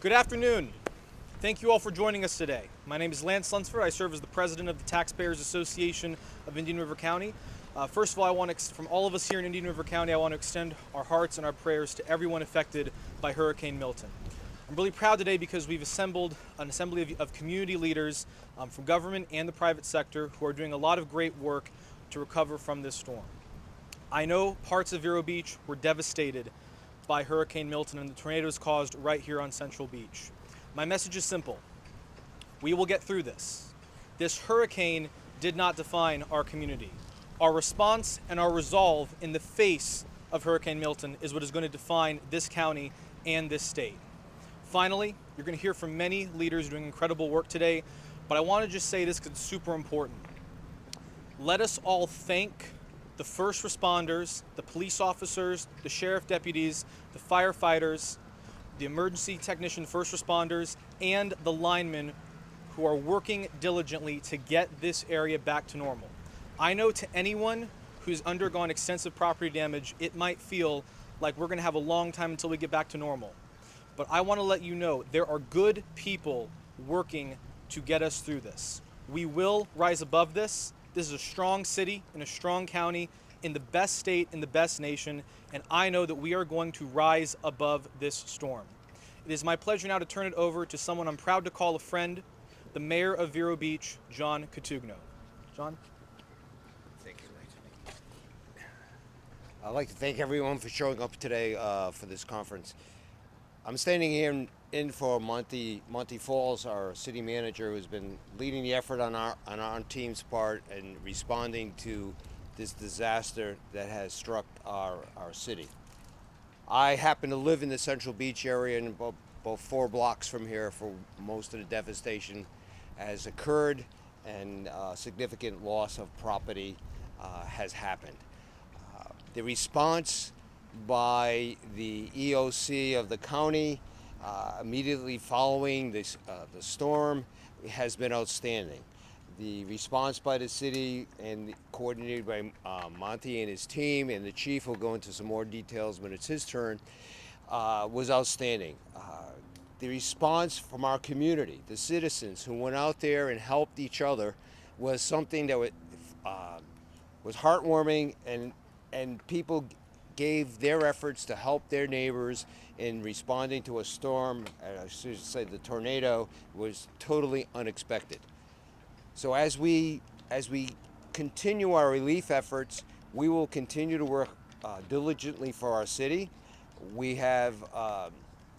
Good afternoon. Thank you all for joining us today. My name is Lansford. I serve as the president of the Taxpayers Association of Indian River County. First of all, from all of us here in Indian River County, I want to extend our hearts and our prayers to everyone affected by Hurricane Milton. I'm really proud today because we've assembled an assembly of community leaders from government and the private sector who are doing a lot of great work to recover from this storm. I know parts of Vero Beach were devastated by Hurricane Milton and the tornadoes caused right here on Central Beach. My message is simple. We will get through this. This hurricane did not define our community. Our response and our resolve in the face of Hurricane Milton is what is going to define this county and this state. Finally, you're going to hear from many leaders doing incredible work today, but I want to just say this because it's super important. Let us all thank the first responders, the police officers, the sheriff deputies, the firefighters, the emergency technician first responders, and the linemen who are working diligently to get this area back to normal. I know to anyone who's undergone extensive property damage, it might feel like we're going to have a long time until we get back to normal. But I want to let you know there are good people working to get us through this. We will rise above this. This is a strong city in a strong county in the best state in the best nation, and I know that we are going to rise above this storm. It is my pleasure now to turn it over to someone I'm proud to call a friend, the mayor of Vero Beach, John Kugo. John? Thank you. I'd like to thank everyone for showing up today for this conference. I'm standing here in for Monty Falls, our city manager, who's been leading the effort on our team's part and responding to this disaster that has struck our city. I happen to live in the Central Beach area and about 4 blocks from here for most of the devastation has occurred and significant loss of property has happened. The response by the EOC of the county immediately following the storm has been outstanding. The response by the city and coordinated by Monty and his team, and the chief will go into some more details when it's his turn, was outstandanding. The response from our community, the citizens who went out there and helped each other, was something that was heartwarming, and people gave their efforts to help their neighbors in responding to a storm. I should say the tornado was totally unexpected. So as we continue our relief efforts, we will continue to work diligently for our city. We have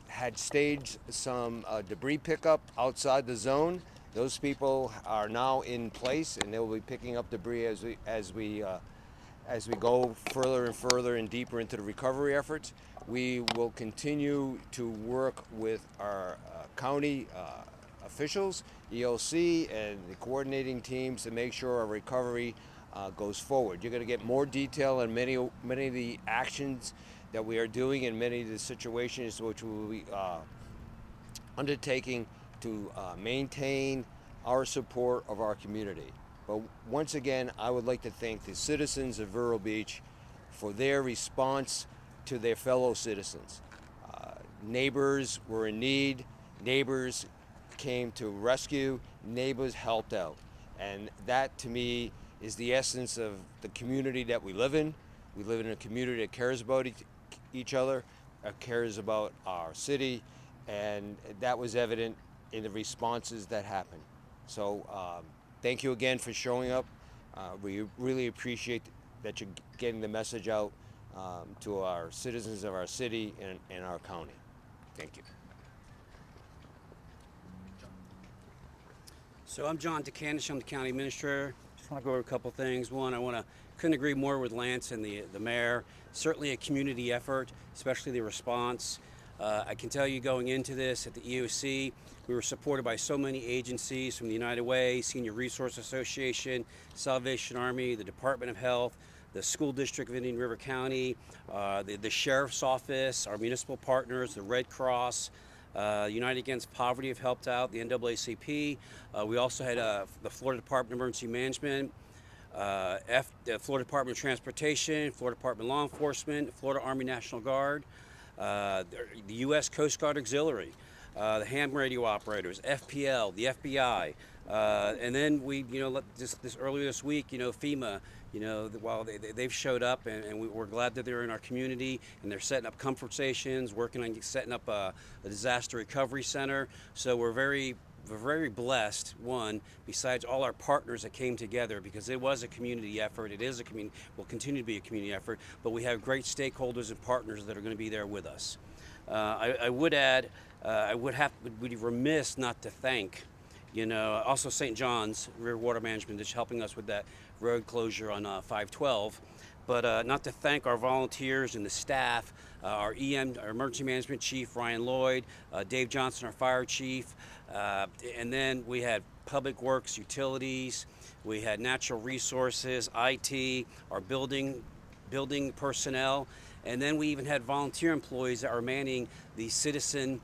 had staged some debris pickup outside the zone. Those people are now in place, and they will be picking up debris as we go further and further and deeper into the recovery efforts. We will continue to work with our county officials, EOC, and the coordinating teams to make sure our recovery goes forward. You're going to get more detail on many of the actions that we are doing and many of the situations which we will be undertaking to maintain our support of our community. But once again, I would like to thank the citizens of Vero Beach for their response to their fellow citizens. Neighbors were in need. Neighbors came to rescue. Neighbors helped out. And that, to me, is the essence of the community that we live in. We live in a community that cares about each other, cares about our city, and that was evident in the responses that happened. So thank you again for showing up. We really appreciate that you're getting the message out to our citizens of our city and our county. Thank you. So I'm John DeCanish, I'm the county administrator. Just want to go over a couple things. One, couldn't agree more with Lance and the mayor. Certainly a community effort, especially the response. I can tell you going into this at the EOC, we were supported by so many agencies from the United Way, Senior Resource Association, Salvation Army, the Department of Health, the School District of Indian River County, the Sheriff's Office, our municipal partners, the Red Cross, United Against Poverty have helped out, the NAACP. We also had the Florida Department of Emergency Management, the Florida Department of Transportation, Florida Department of Law Enforcement, Florida Army National Guard, the U.S. Coast Guard Auxiliary. the ham radio operators, FPL, the FBI, and then we, this earlier this week, FEMA, while they've showed up, and we're glad that they're in our community, and they're setting up comfort stations, working on setting up a disaster recovery center. So we're very blessed, one, besides all our partners that came together, because it was a community effort. It is a community, will continue to be a community effort, but we have great stakeholders and partners that are going to be there with us. I would add, would be remiss not to thank, also St. John's Rear Water Management is helping us with that road closure on 512, but not to thank our volunteers and the staff, our emergency management chief, Ryan Lloyd, Dave Johnson, our fire chief, and then we had public works, utilities, we had natural resources, IT, our building personnel, and then we even had volunteer employees that are manning the citizen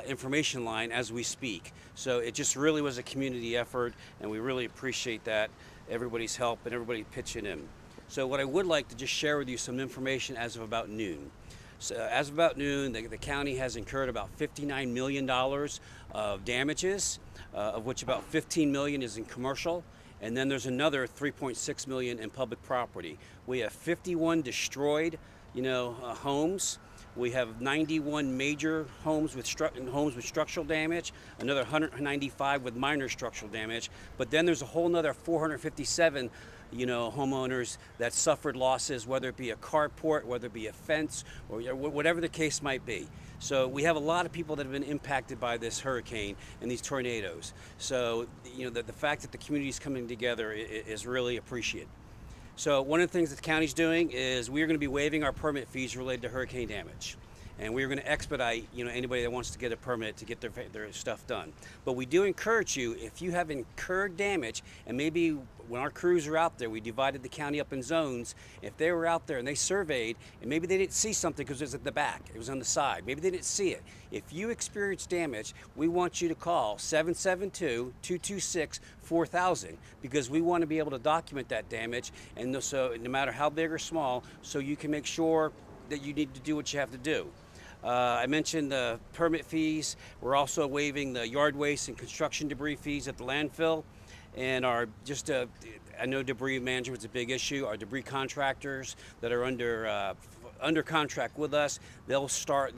information line as we speak. So it just really was a community effort, and we really appreciate that, everybody's help and everybody pitching in. So what I would like to just share with you some information as of about noon. So as of about noon, the county has incurred about $59 million of damages, of which about $15 million is in commercial, and then there's another $3.6 million in public property. We have 51 destroyed, homes. We have 91 major homes with structural damage, another 195 with minor structural damage, but then there's a whole nother 457 homeowners that suffered losses, whether it be a carport, whether it be a fence, or whatever the case might be. So we have a lot of people that have been impacted by this hurricane and these tornadoes. So the fact that the community is coming together is really appreciated. So one of the things that the county's doing is we are going to be waiving our permit fees related to hurricane damage. And we're going to expedite, anybody that wants to get a permit to get their stuff done. But we do encourage you, if you have incurred damage, and maybe when our crews are out there, we divided the county up in zones. If they were out there and they surveyed, and maybe they didn't see something because it was at the back, it was on the side, maybe they didn't see it. If you experience damage, we want you to call 772-226-4000, because we want to be able to document that damage, and so no matter how big or small, so you can make sure that you need to do what you have to do. I mentioned the permit fees. We're also waiving the yard waste and construction debris fees at the landfill. And I know debris management is a big issue. Our debris contractors that are under contract with us, they'll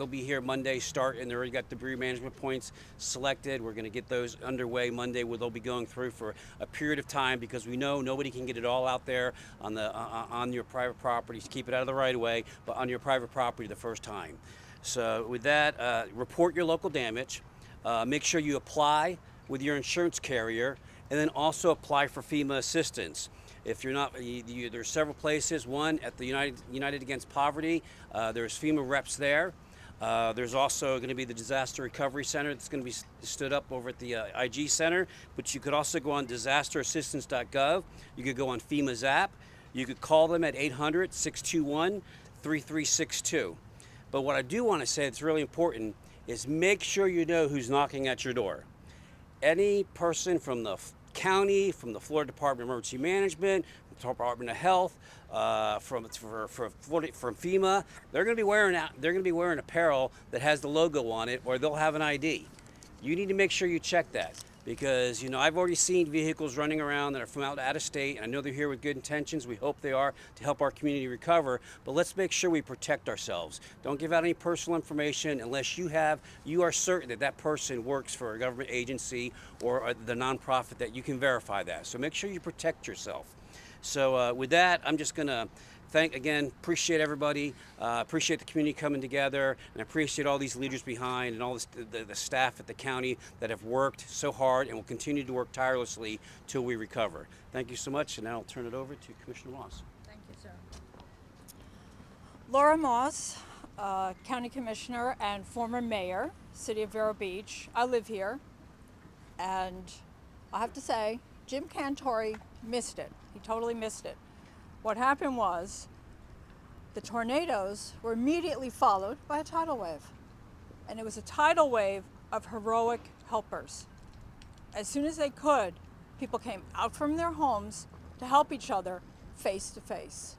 be here Monday, and they already got debris management points selected. We're going to get those underway Monday, where they'll be going through for a period of time, because we know nobody can get it all out there on your private property. Keep it out of the right of way, but on your private property the first time. So with that, report your local damage, make sure you apply with your insurance carrier, and then also apply for FEMA assistance. If you're not, there's several places. One, at the United Against Poverty, there's FEMA reps there. There's also going to be the Disaster Recovery Center that's going to be stood up over at the IG Center, but you could also go on disasterassistance.gov. You could go on FEMA's app. You could call them at 800-621-3362. But what I do want to say that's really important is make sure you know who's knocking at your door. Any person from the county, from the Florida Department of Emergency Management, the Department of Health, from FEMA, they're going to be wearing apparel that has the logo on it, or they'll have an ID. You need to make sure you check that, because I've already seen vehicles running around that are from out of state, and I know they're here with good intentions. We hope they are, to help our community recover, but let's make sure we protect ourselves. Don't give out any personal information unless you are certain that that person works for a government agency or the nonprofit that you can verify that. So make sure you protect yourself. So with that, I'm just going to appreciate everybody, appreciate the community coming together, and appreciate all these leaders behind and all the staff at the county that have worked so hard and will continue to work tirelessly till we recover. Thank you so much, and now I'll turn it over to Commissioner Moss. Thank you, sir. Laura Moss, County Commissioner and former Mayor, City of Vero Beach. I live here, and I have to say, Jim Cantori missed it. He totally missed it. What happened was the tornadoes were immediately followed by a tidal wave. And it was a tidal wave of heroic helpers. As soon as they could, people came out from their homes to help each other face to face.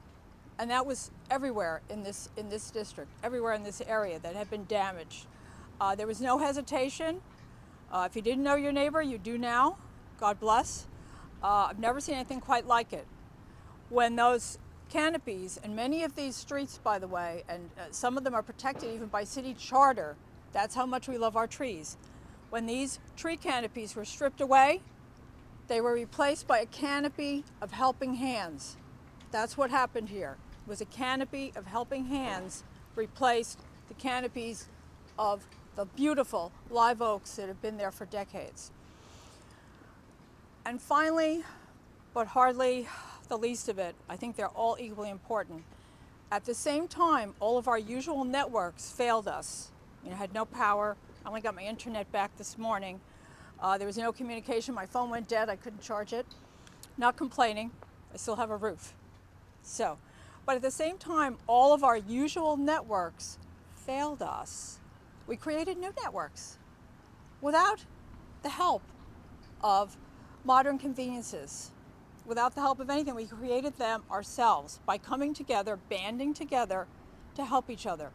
And that was everywhere in this district, everywhere in this area that had been damaged. There was no hesitation. If you didn't know your neighbor, you do now. God bless. I've never seen anything quite like it. When those canopies, and many of these streets, by the way, and some of them are protected even by city charter, that's how much we love our trees. When these tree canopies were stripped away, they were replaced by a canopy of helping hands. That's what happened here. It was a canopy of helping hands replaced the canopies of the beautiful live oaks that have been there for decades. And finally, but hardly the least of it, I think they're all equally important. At the same time, all of our usual networks failed us. Had no power. I only got my internet back this morning. There was no communication. My phone went dead. I couldn't charge it. Not complaining. I still have a roof. But at the same time, all of our usual networks failed us. We created new networks without the help of modern conveniences. Without the help of anything, we created them ourselves by coming together, banding together to help each other.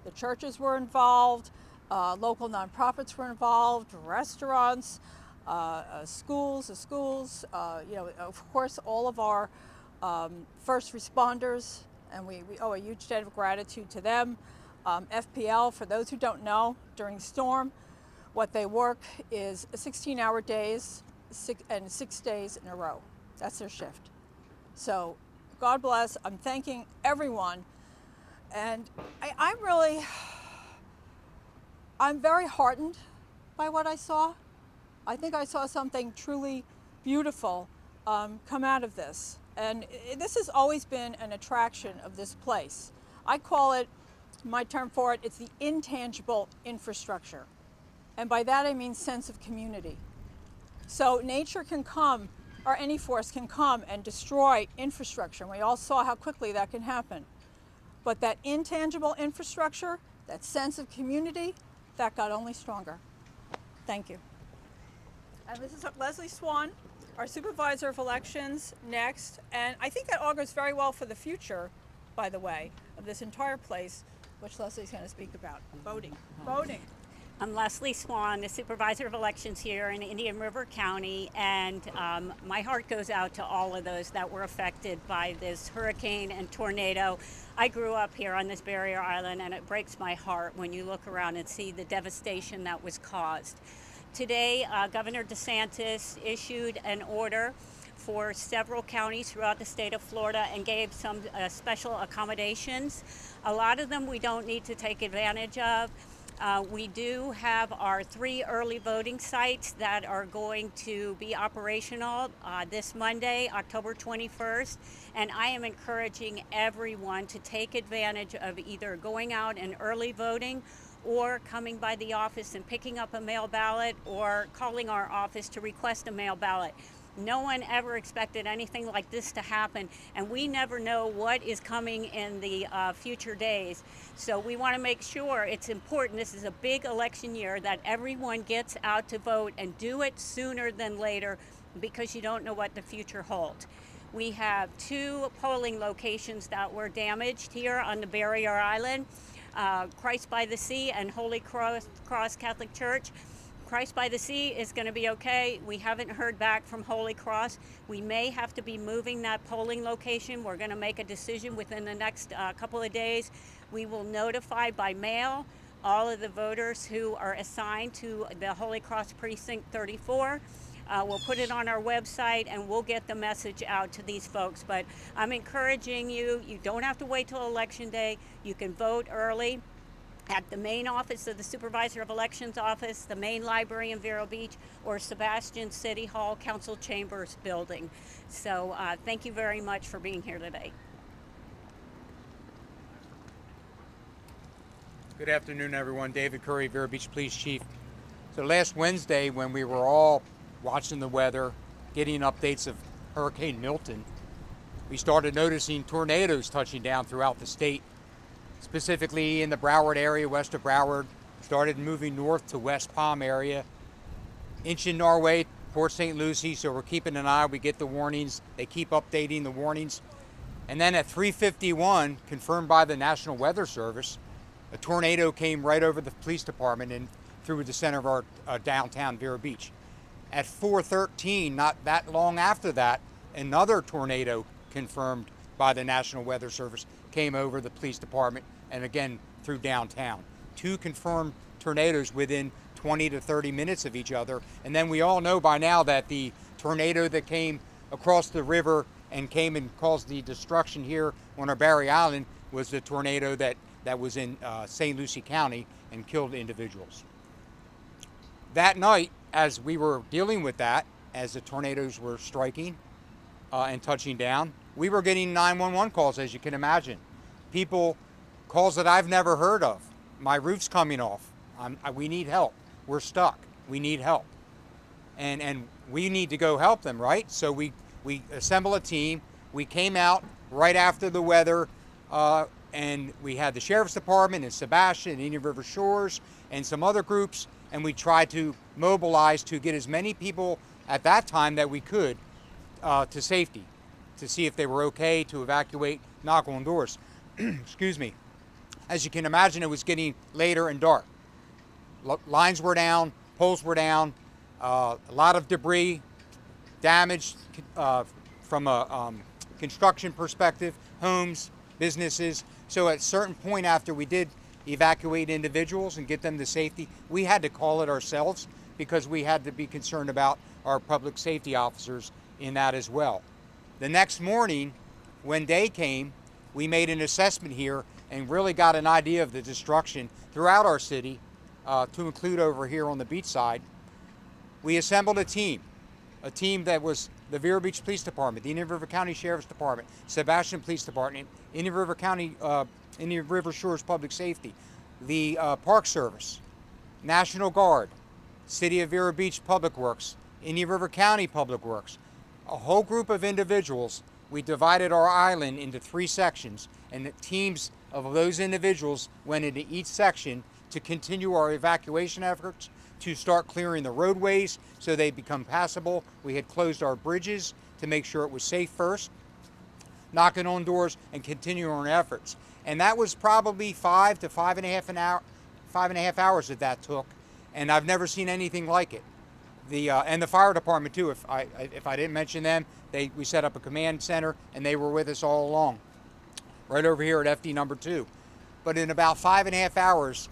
The churches were involved, local nonprofits were involved, restaurants, schools, of course, all of our first responders, and we owe a huge debt of gratitude to them. FPL, for those who don't know, during storm, what they work is 16-hour days and 6 days in a row. That's their shift. So God bless. I'm thanking everyone. And I'm very heartened by what I saw. I think I saw something truly beautiful come out of this. And this has always been an attraction of this place. I call it, my term for it, it's the intangible infrastructure. And by that I mean sense of community. So nature can come, or any force can come and destroy infrastructure. And we all saw how quickly that can happen. But that intangible infrastructure, that sense of community, that got only stronger. Thank you. And this is Leslie Swan, our Supervisor of Elections, next. And I think that augurs very well for the future, by the way, of this entire place, which Leslie's going to speak about. Voting. Voting. I'm Leslie Swan, the Supervisor of Elections here in Indian River County, and my heart goes out to all of those that were affected by this hurricane and tornado. I grew up here on this barrier island, and it breaks my heart when you look around and see the devastation that was caused. Today, Governor DeSantis issued an order for several counties throughout the state of Florida and gave some special accommodations. A lot of them we don't need to take advantage of. We do have our 3 early voting sites that are going to be operational this Monday, October 21st, and I am encouraging everyone to take advantage of either going out and early voting or coming by the office and picking up a mail ballot or calling our office to request a mail ballot. No one ever expected anything like this to happen, and we never know what is coming in the future days. So we want to make sure, it's important, this is a big election year, that everyone gets out to vote and do it sooner than later, because you don't know what the future holds. We have 2 polling locations that were damaged here on the barrier island, Christ by the Sea and Holy Cross Catholic Church. Christ by the Sea is going to be okay. We haven't heard back from Holy Cross. We may have to be moving that polling location. We're going to make a decision within the next couple of days. We will notify by mail all of the voters who are assigned to the Holy Cross Precinct 34. We'll put it on our website and we'll get the message out to these folks. But I'm encouraging you, you don't have to wait till Election Day. You can vote early at the main office of the Supervisor of Elections office, the main library in Vero Beach, or Sebastian City Hall Council Chambers building. So thank you very much for being here today. Good afternoon, everyone. David Curry, Vero Beach Police Chief. So last Wednesday, when we were all watching the weather, getting updates of Hurricane Milton, we started noticing tornadoes touching down throughout the state. Specifically in the Broward area, west of Broward, started moving north to West Palm area, inching our way, Port St. Lucie, so we're keeping an eye. We get the warnings. They keep updating the warnings. And then at 3:51, confirmed by the National Weather Service, a tornado came right over the police department and through the center of our downtown Vero Beach. At 4:13, not that long after that, another tornado confirmed by the National Weather Service came over the police department and again through downtown. 2 confirmed tornadoes within 20 to 30 minutes of each other. And then we all know by now that the tornado that came across the river and came and caused the destruction here on our Barry Island was the tornado that was in St. Lucie County and killed individuals. That night, as we were dealing with that, as the tornadoes were striking and touching down, we were getting 911 calls, as you can imagine. Calls that I've never heard of. My roof's coming off. We need help. We're stuck. We need help. And we need to go help them, right? So we assemble a team. We came out right after the weather, and we had the Sheriff's Department and Sebastian and Indian River Shores and some other groups, and we tried to mobilize to get as many people at that time that we could to safety, to see if they were okay, to evacuate, knock on doors. Excuse me. As you can imagine, it was getting later and dark. Lines were down, poles were down, a lot of debris, damage from a construction perspective, homes, businesses. So at a certain point after we did evacuate individuals and get them to safety, we had to call it ourselves because we had to be concerned about our public safety officers in that as well. The next morning, when day came, we made an assessment here and really got an idea of the destruction throughout our city, to include over here on the beach side. We assembled a team that was the Vero Beach Police Department, the Indian River County Sheriff's Department, Sebastian Police Department, Indian River County, Indian River Shores Public Safety, the Park Service, National Guard, City of Vero Beach Public Works, Indian River County Public Works, a whole group of individuals. We divided our island into 3 sections, and the teams of those individuals went into each section to continue our evacuation efforts, to start clearing the roadways so they become passable. We had closed our bridges to make sure it was safe first, knocking on doors and continuing our efforts. And that was probably 5 to 5.5 hours that took, and I've never seen anything like it. And the fire department too. If I didn't mention them, we set up a command center and they were with us all along, right over here at FD number 2. But in about 5.5 hours,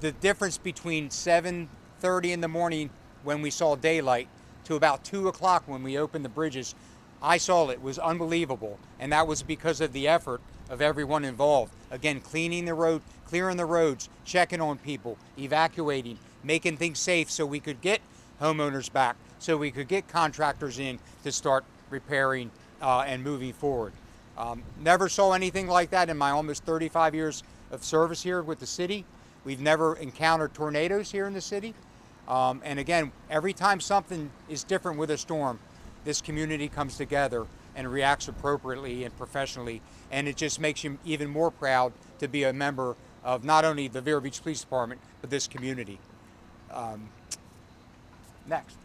the difference between 7:30 in the morning when we saw daylight to about 2 o'clock when we opened the bridges, I saw it was unbelievable, and that was because of the effort of everyone involved. Again, cleaning the road, clearing the roads, checking on people, evacuating, making things safe so we could get homeowners back, so we could get contractors in to start repairing and moving forward. Never saw anything like that in my almost 35 years of service here with the city. We've never encountered tornadoes here in the city. And again, every time something is different with a storm, this community comes together and reacts appropriately and professionally. And it just makes you even more proud to be a member of not only the Vero Beach Police Department, but this community. Next.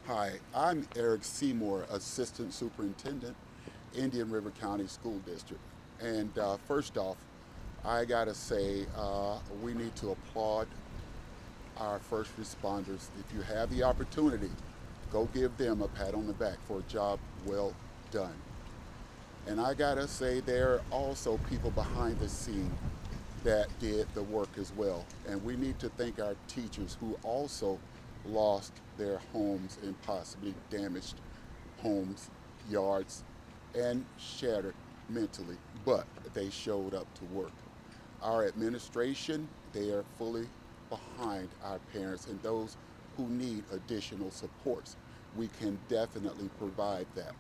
Hi, I'm Eric Seymour, Assistant Superintendent, Indian River County School District. And first off, I gotta say, we need to applaud our first responders. If you have the opportunity, go give them a pat on the back for a job well done. And I gotta say, there are also people behind the scene that did the work as well. And we need to thank our teachers who also lost their homes and possibly damaged homes, yards, and shattered mentally, but they showed up to work. Our administration, they are fully behind our parents and those who need additional supports. We can definitely provide that.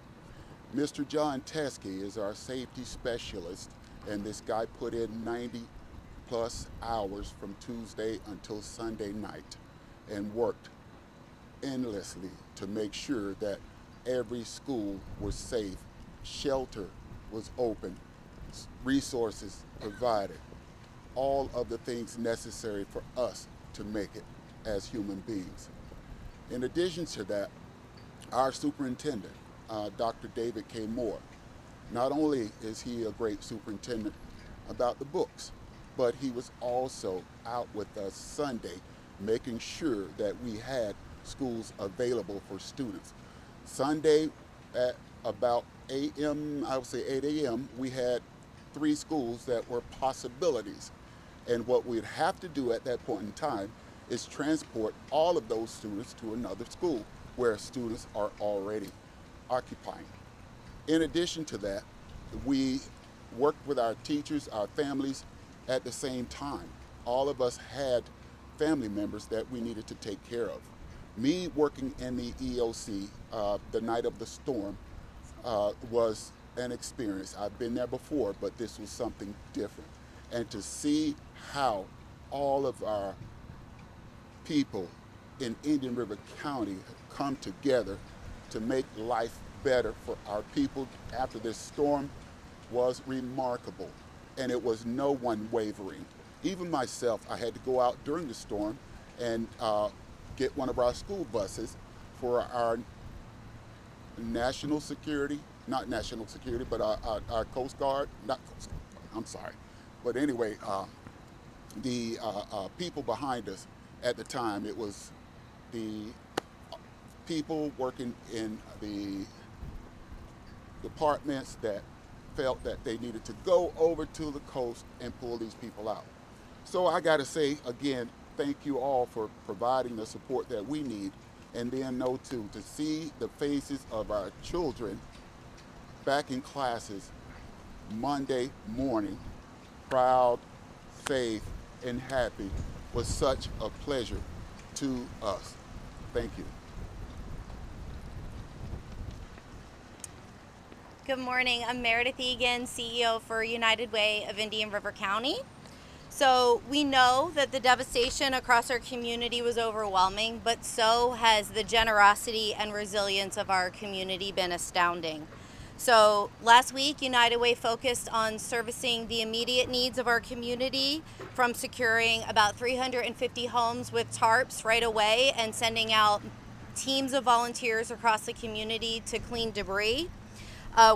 Mr. John Teskey is our safety specialist, and this guy put in 90+ hours from Tuesday until Sunday night and worked endlessly to make sure that every school was safe, shelter was open, resources provided, all of the things necessary for us to make it as human beings. In addition to that, our superintendent, Dr. David K. Moore, Not only is he a great superintendent about the books, but he was also out with us Sunday making sure that we had schools available for students. Sunday at about 8 a.m., I would say 8 a.m., we had 3 schools that were possibilities. And what we'd have to do at that point in time is transport all of those students to another school where students are already occupying. In addition to that, we worked with our teachers, our families at the same time. All of us had family members that we needed to take care of. Me working in the EOC the night of the storm was an experience. I've been there before, but this was something different. And to see how all of our people in Indian River County come together to make life better for our people after this storm was remarkable. And it was no one wavering. Even myself, I had to go out during the storm and get one of our school buses for our national security, not national security, but our Coast Guard, not Coast Guard, I'm sorry. But anyway, the people behind us at the time, it was the people working in the departments that felt that they needed to go over to the coast and pull these people out. So I got to say, again, thank you all for providing the support that we need. And then know too, to see the faces of our children back in classes Monday morning, proud, safe, and happy was such a pleasure to us. Thank you. Good morning. I'm Meredith Egan, CEO for United Way of Indian River County. So we know that the devastation across our community was overwhelming, but so has the generosity and resilience of our community been astounding. So last week, United Way focused on servicing the immediate needs of our community, from securing about 350 homes with tarps right away and sending out teams of volunteers across the community to clean debris.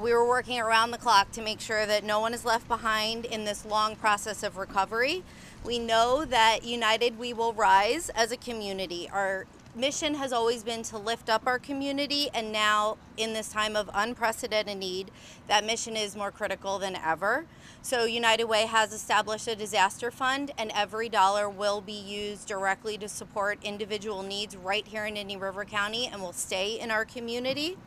We were working around the clock to make sure that no one is left behind in this long process of recovery. We know that united we will rise as a community. Our mission has always been to lift up our community, and now in this time of unprecedented need, that mission is more critical than ever. So United Way has established a disaster fund, and every dollar will be used directly to support individual needs right here in Indian River County and will stay in our community.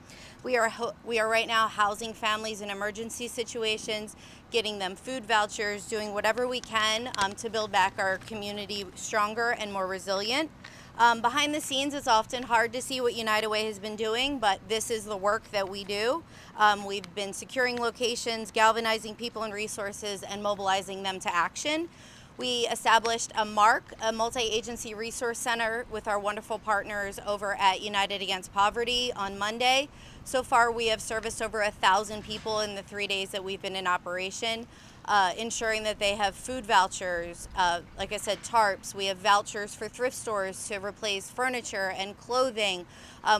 We are right now housing families in emergency situations, getting them food vouchers, doing whatever we can to build back our community stronger and more resilient. Behind the scenes, it's often hard to see what United Way has been doing, but this is the work that we do. We've been securing locations, galvanizing people and resources, and mobilizing them to action. We established a MARC, a multi-agency resource center, with our wonderful partners over at United Against Poverty on Monday. So far, we have serviced over 1,000 people in the 3 days that we've been in operation, ensuring that they have food vouchers, like I said, tarps. We have vouchers for thrift stores to replace furniture and clothing.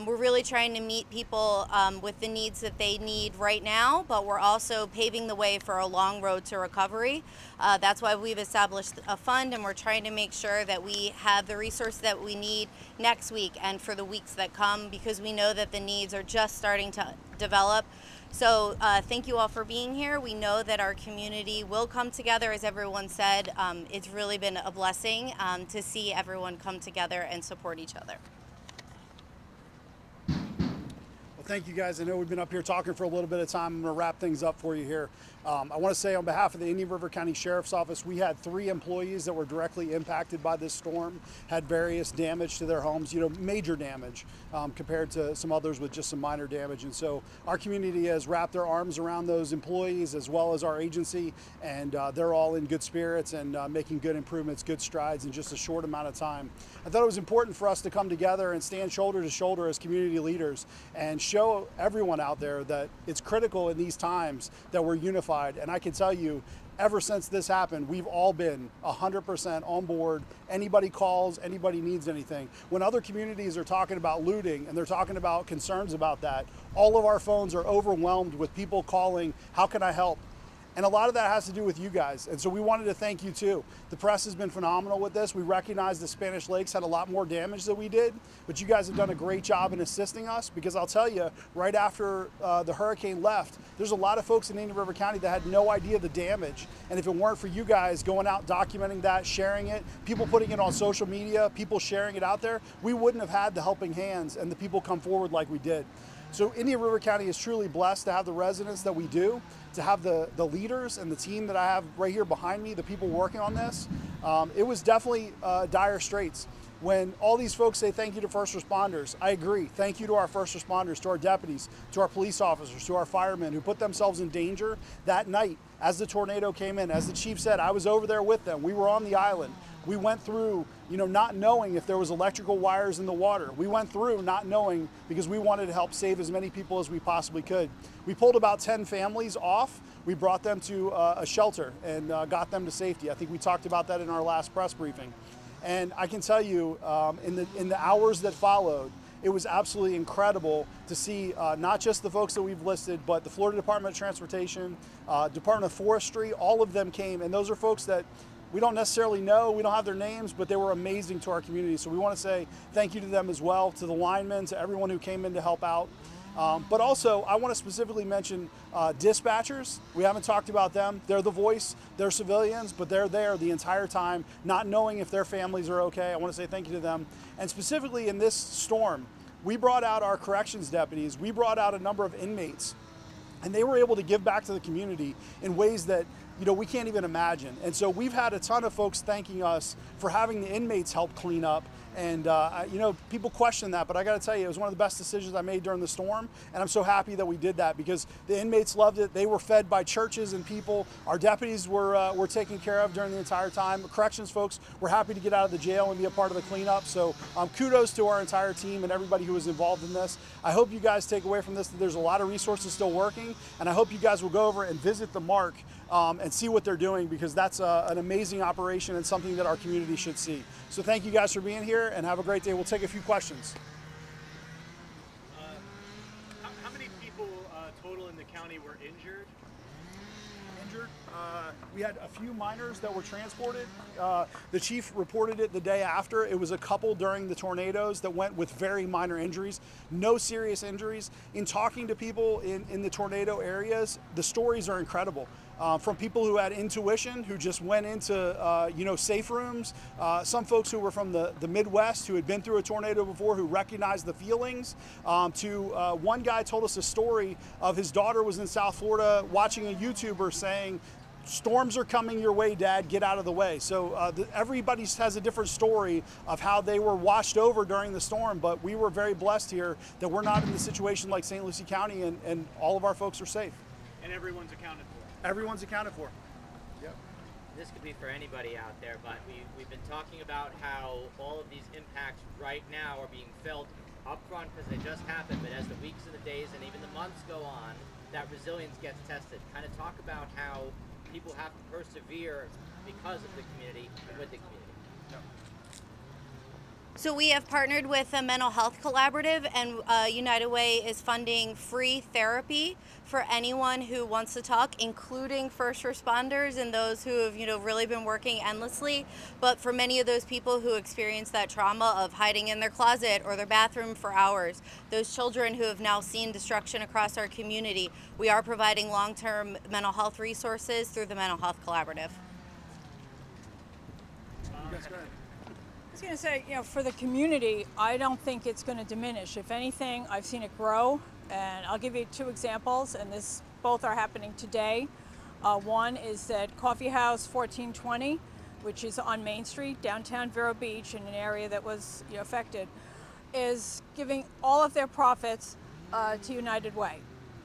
We're really trying to meet people with the needs that they need right now, but we're also paving the way for a long road to recovery. That's why we've established a fund, and we're trying to make sure that we have the resources that we need next week and for the weeks that come, because we know that the needs are just starting to develop. So thank you all for being here. We know that our community will come together, as everyone said. It's really been a blessing to see everyone come together and support each other. Well, thank you guys. I know we've been up here talking for a little bit of time. I'm going to wrap things up for you here. I want to say on behalf of the Indian River County Sheriff's Office, we had 3 employees that were directly impacted by this storm, had various damage to their homes, major damage compared to some others with just some minor damage. And so our community has wrapped their arms around those employees as well as our agency, and they're all in good spirits and making good improvements, good strides in just a short amount of time. I thought it was important for us to come together and stand shoulder to shoulder as community leaders and show everyone out there that it's critical in these times that we're unified. And I can tell you, ever since this happened, we've all been 100% on board. Anybody calls, anybody needs anything. When other communities are talking about looting and they're talking about concerns about that, all of our phones are overwhelmed with people calling, how can I help? And a lot of that has to do with you guys. And so we wanted to thank you too. The press has been phenomenal with this. We recognize the Spanish Lakes had a lot more damage than we did, but you guys have done a great job in assisting us, because I'll tell you, right after the hurricane left, there's a lot of folks in Indian River County that had no idea the damage. And if it weren't for you guys going out, documenting that, sharing it, people putting it on social media, people sharing it out there, we wouldn't have had the helping hands and the people come forward like we did. So Indian River County is truly blessed to have the residents that we do, to have the leaders and the team that I have right here behind me, the people working on this. It was definitely dire straits. When all these folks say thank you to first responders, I agree. Thank you to our first responders, to our deputies, to our police officers, to our firemen who put themselves in danger that night as the tornado came in. As the chief said, I was over there with them. We were on the island. We went through, not knowing if there was electrical wires in the water. We went through not knowing, because we wanted to help save as many people as we possibly could. We pulled about 10 families off. We brought them to a shelter and got them to safety. I think we talked about that in our last press briefing. And I can tell you, in the hours that followed, it was absolutely incredible to see not just the folks that we've listed, but the Florida Department of Transportation, Department of Forestry, all of them came. And those are folks that we don't necessarily know, we don't have their names, but they were amazing to our community. So we want to say thank you to them as well, to the linemen, to everyone who came in to help out. But also, I want to specifically mention dispatchers. We haven't talked about them. They're the voice, they're civilians, but they're there the entire time, not knowing if their families are okay. I want to say thank you to them. And specifically in this storm, we brought out our corrections deputies, we brought out a number of inmates, and they were able to give back to the community in ways that we can't even imagine. And so we've had a ton of folks thanking us for having the inmates help clean up. And people question that, but I got to tell you, it was one of the best decisions I made during the storm, and I'm so happy that we did that, because the inmates loved it. They were fed by churches and people. Our deputies were taken care of during the entire time. Corrections folks were happy to get out of the jail and be a part of the cleanup. So kudos to our entire team and everybody who was involved in this. I hope you guys take away from this that there's a lot of resources still working, and I hope you guys will go over and visit the Mark and see what they're doing, because that's an amazing operation and something that our community should see. So thank you guys for being here, and have a great day. We'll take a few questions. How many people total in the county were injured? We had a few minors that were transported. The chief reported it the day after. It was a couple during the tornadoes that went with very minor injuries, no serious injuries. In talking to people in the tornado areas, the stories are incredible. From people who had intuition, who just went into safe rooms, some folks who were from the Midwest who had been through a tornado before, who recognized the feelings, to one guy told us a story of his daughter was in South Florida watching a YouTuber saying, storms are coming your way, Dad, get out of the way. So everybody has a different story of how they were washed over during the storm, but we were very blessed here that we're not in the situation like St. Lucie County, and all of our folks are safe. And everyone's accounted for. Everyone's accounted for. Yep. This could be for anybody out there, but we've been talking about how all of these impacts right now are being felt up front because they just happened, but as the weeks and the days and even the months go on, that resilience gets tested. Kind of talk about how people have to persevere because of the community and with the community. So we have partnered with a mental health collaborative, and United Way is funding free therapy for anyone who wants to talk, including first responders and those who have really been working endlessly. But for many of those people who experience that trauma of hiding in their closet or their bathroom for hours, those children who have now seen destruction across our community, we are providing long-term mental health resources through the mental health collaborative. I was going to say, for the community, I don't think it's going to diminish. If anything, I've seen it grow, and I'll give you two examples, and both are happening today. One is that Coffee House 1420, which is on Main Street, downtown Vero Beach, in an area that was affected, is giving all of their profits to United Way.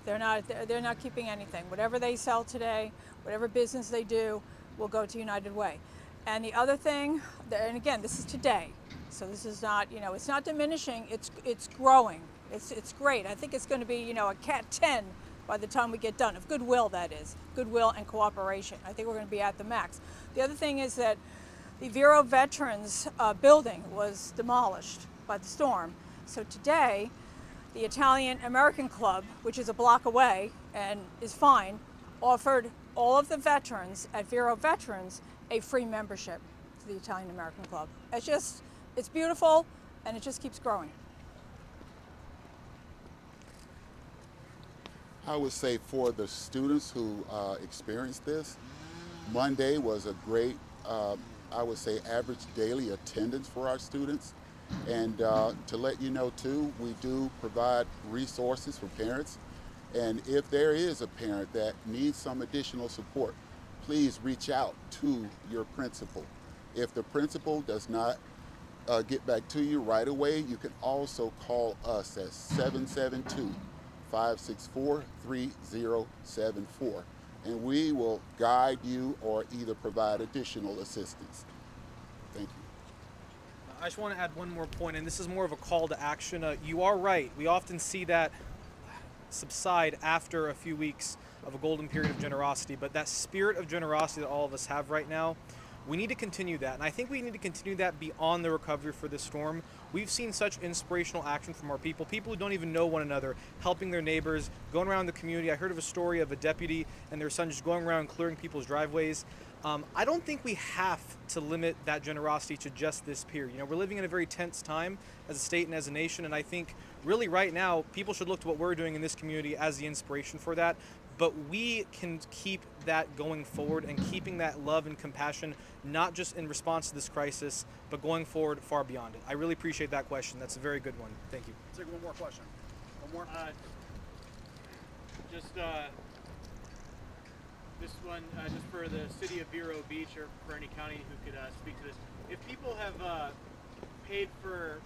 They're not keeping anything. Whatever they sell today, whatever business they do, will go to United Way. And the other thing, and again, this is today, so this is not, it's not diminishing, it's growing. It's great. I think it's going to be, a Cat 10 by the time we get done, of goodwill, that is, goodwill and cooperation. I think we're going to be at the max. The other thing is that the Vero Veterans building was demolished by the storm. So today, the Italian American Club, which is a block away and is fine, offered all of the veterans at Vero Veterans a free membership to the Italian American Club. It's beautiful, and it just keeps growing. I would say for the students who experienced this, Monday was a great, I would say, average daily attendance for our students. And to let you know too, we do provide resources for parents. And if there is a parent that needs some additional support, please reach out to your principal. If the principal does not get back to you right away, you can also call us at 772-564-3074, and we will guide you or either provide additional assistance. Thank you. I just want to add one more point, and this is more of a call to action. You are right. We often see that subside after a few weeks of a golden period of generosity, but that spirit of generosity that all of us have right now, we need to continue that. And I think we need to continue that beyond the recovery for this storm. We've seen such inspirational action from our people who don't even know one another, helping their neighbors, going around the community. I heard of a story of a deputy and their son just going around clearing people's driveways. I don't think we have to limit that generosity to just this period. You know, we're living in a very tense time as a state and as a nation, and I think really right now people should look to what we're doing in this community as the inspiration for that. But we can keep that going forward and keeping that love and compassion, not just in response to this crisis, but going forward far beyond it. I really appreciate that question. That's a very good one. Thank you. Let's take one more question. One more? This one, just for the city of Vero Beach or for any county who could speak to this. If people have paid for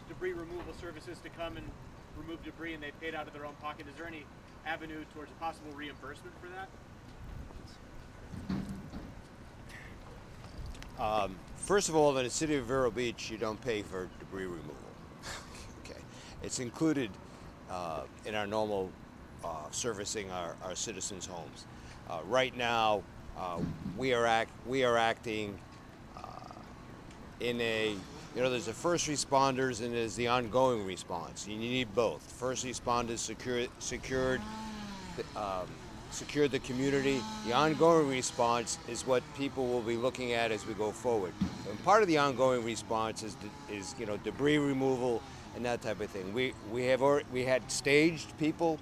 debris removal services to come and remove debris and they paid out of their own pocket, is there any avenue towards a possible reimbursement for that? First of all, in the city of Vero Beach, you don't pay for debris removal. Okay, it's included in our normal servicing our citizens' homes. Right now, we are acting in a, there's the first responders and there's the ongoing response. You need both. First responders secured the community. The ongoing response is what people will be looking at as we go forward. And part of the ongoing response is debris removal and that type of thing. We had staged people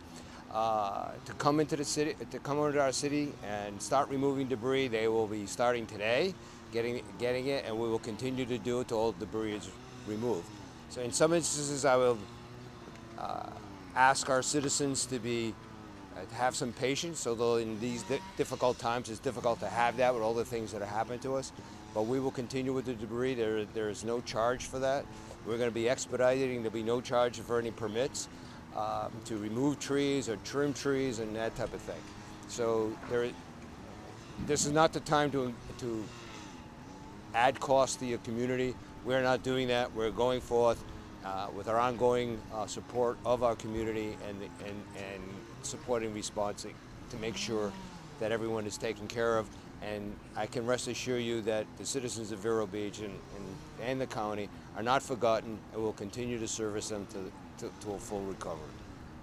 to come into the city, to come into our city and start removing debris. They will be starting today, getting it, and we will continue to do it till all debris is removed. So in some instances, I will ask our citizens to have some patience, although in these difficult times, it's difficult to have that with all the things that are happening to us. But we will continue with the debris. There is no charge for that. We're going to be expediting. There'll be no charge for any permits to remove trees or trim trees and that type of thing. So this is not the time to add cost to your community. We're not doing that. We're going forth with our ongoing support of our community and supporting response to make sure that everyone is taken care of. And I can rest assure you that the citizens of Vero Beach and the county are not forgotten, and will continue to service them to a full recovery.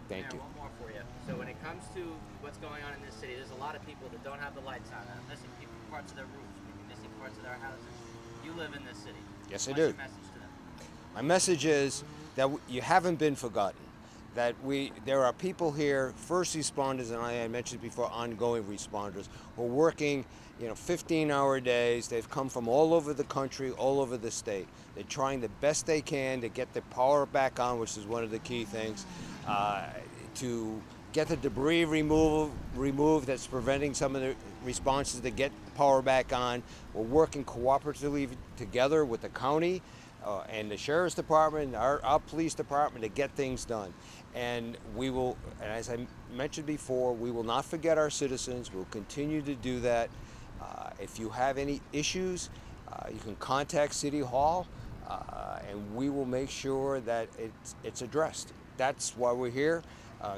Thank you. One more for you. So when it comes to what's going on in this city, there's a lot of people that don't have the lights on, that are missing parts of their roofs, missing parts of their houses. You live in this city. Yes, I What's do. your message to them? My message is that you haven't been forgotten. That there are people here, first responders, and I mentioned before, ongoing responders, who are working 15-hour days. They've come from all over the country, all over the state. They're trying the best they can to get the power back on, which is one of the key things, to get the debris removed that's preventing some of the responses to get power back on. We're working cooperatively together with the county and the sheriff's department, our police department, to get things done. And we will, and as I mentioned before, we will not forget our citizens. We'll continue to do that. If you have any issues, you can contact City Hall, and we will make sure that it's addressed. That's why we're here.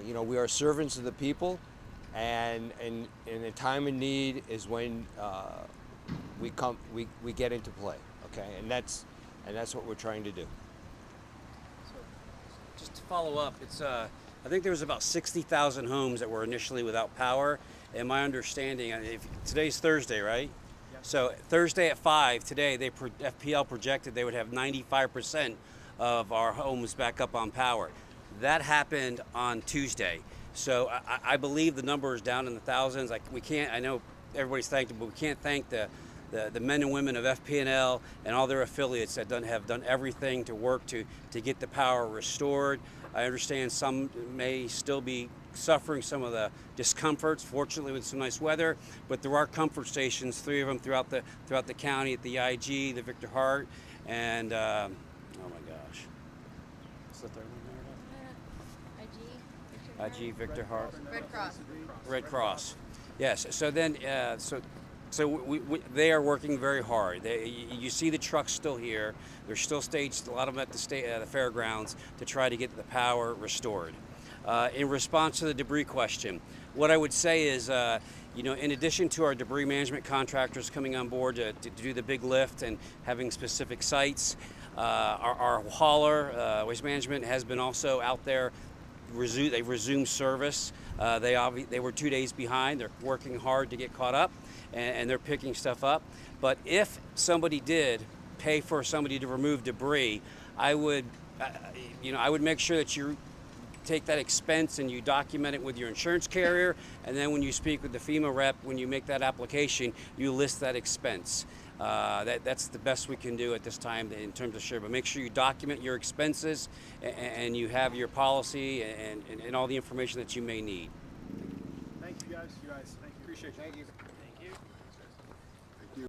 We are servants of the people. and in a time of need is when we get into play. Okay, and that's what we're trying to do. Just to follow up, it's I think there was about 60,000 homes that were initially without power. And my understanding, today's Thursday, right? Yep. So Thursday at 5 today, FPL projected they would have 95% of our homes back up on power. That happened on Tuesday. So I believe the number is down in the thousands. Like, we can't, I know everybody's thanked them, but we can't thank the men and women of FPL and all their affiliates that have done everything to work to get the power restored. I understand some may still be suffering some of the discomforts, fortunately with some nice weather, but there are comfort stations, 3 of them throughout the county, at the IG, the Victor Hart, and oh my gosh, what's the third one there? IG, Victor Hart, Red Cross. Yes. So then, So they are working very hard. You see the trucks still here. They're still staged, a lot of them at the fairgrounds, to try to get the power restored. In response to the debris question, what I would say is, in addition to our debris management contractors coming on board to do the big lift and having specific sites, our hauler, Waste Management, has been also out there. They've resumed service. They were 2 days behind. They're working hard to get caught up, and they're picking stuff up. But if somebody did pay for somebody to remove debris, I would make sure that you take that expense and you document it with your insurance carrier, and then when you speak with the FEMA rep, when you make that application, you list that expense. That's the best we can do at this time in terms of sure. But make sure you document your expenses and you have your policy and all the information that you may need. Thank you guys. Thank you. Appreciate you. Thank you.